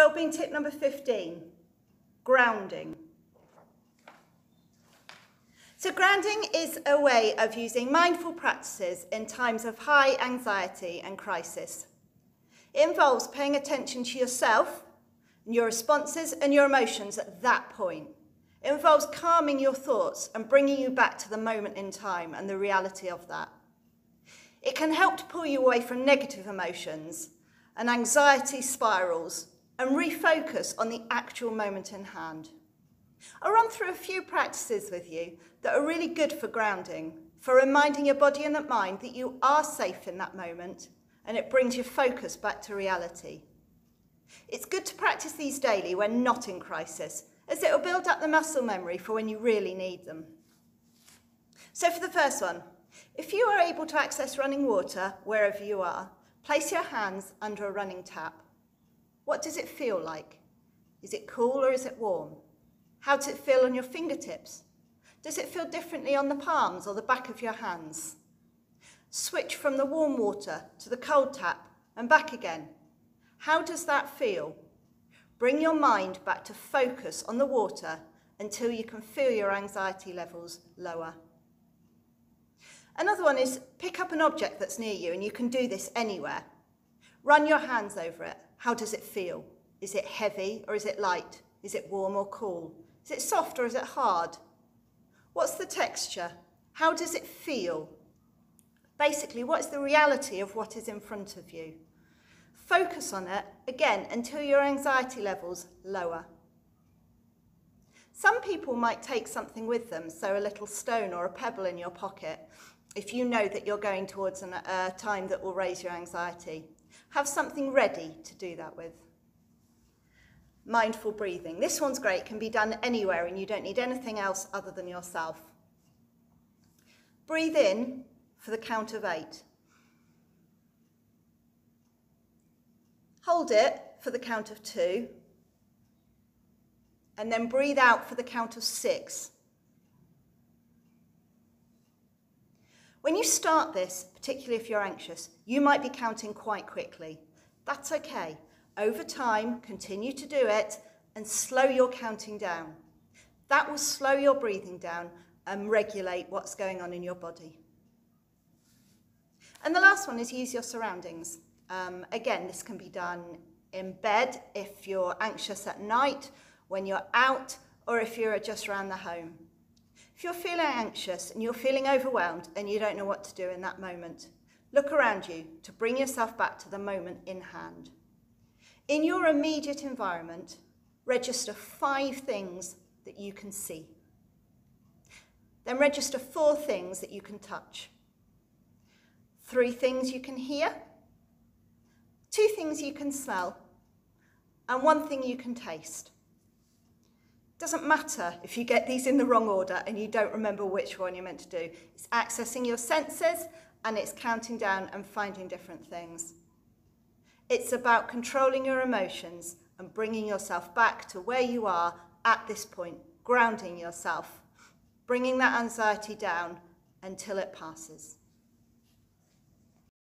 Wellbeing tip number 15, grounding. So grounding is a way of using mindful practices in times of high anxiety and crisis. It involves paying attention to yourself, and your responses and your emotions at that point. It involves calming your thoughts and bringing you back to the moment in time and the reality of that. It can help to pull you away from negative emotions and anxiety spirals and refocus on the actual moment in hand. I'll run through a few practices with you that are really good for grounding, for reminding your body and mind that you are safe in that moment, and it brings your focus back to reality. It's good to practice these daily when not in crisis, as it will build up the muscle memory for when you really need them. So for the first one, if you are able to access running water wherever you are, place your hands under a running tap. What does it feel like? Is it cool or is it warm? How does it feel on your fingertips? Does it feel differently on the palms or the back of your hands? Switch from the warm water to the cold tap and back again. How does that feel? Bring your mind back to focus on the water until you can feel your anxiety levels lower. Another one is pick up an object that's near you, and you can do this anywhere. Run your hands over it. How does it feel? Is it heavy or is it light? Is it warm or cool? Is it soft or is it hard? What's the texture? How does it feel? Basically, what is the reality of what is in front of you? Focus on it, again, until your anxiety levels lower. Some people might take something with them, so a little stone or a pebble in your pocket, if you know that you're going towards a time that will raise your anxiety. Have something ready to do that with. Mindful breathing. This one's great, can be done anywhere and you don't need anything else other than yourself. Breathe in for the count of 8. Hold it for the count of 2. And then breathe out for the count of 6. When you start this, particularly if you're anxious, you might be counting quite quickly. That's okay. Over time, continue to do it and slow your counting down. That will slow your breathing down and regulate what's going on in your body. And the last one is use your surroundings. Again, this can be done in bed if you're anxious at night, when you're out, or if you're just around the home. If you're feeling anxious and you're feeling overwhelmed and you don't know what to do in that moment, look around you to bring yourself back to the moment in hand. In your immediate environment, register 5 things that you can see. Then register 4 things that you can touch. 3 things you can hear. 2 things you can smell. And 1 thing you can taste. Doesn't matter if you get these in the wrong order and you don't remember which one you're meant to do. It's accessing your senses and it's counting down and finding different things. It's about controlling your emotions and bringing yourself back to where you are at this point, grounding yourself, bringing that anxiety down until it passes.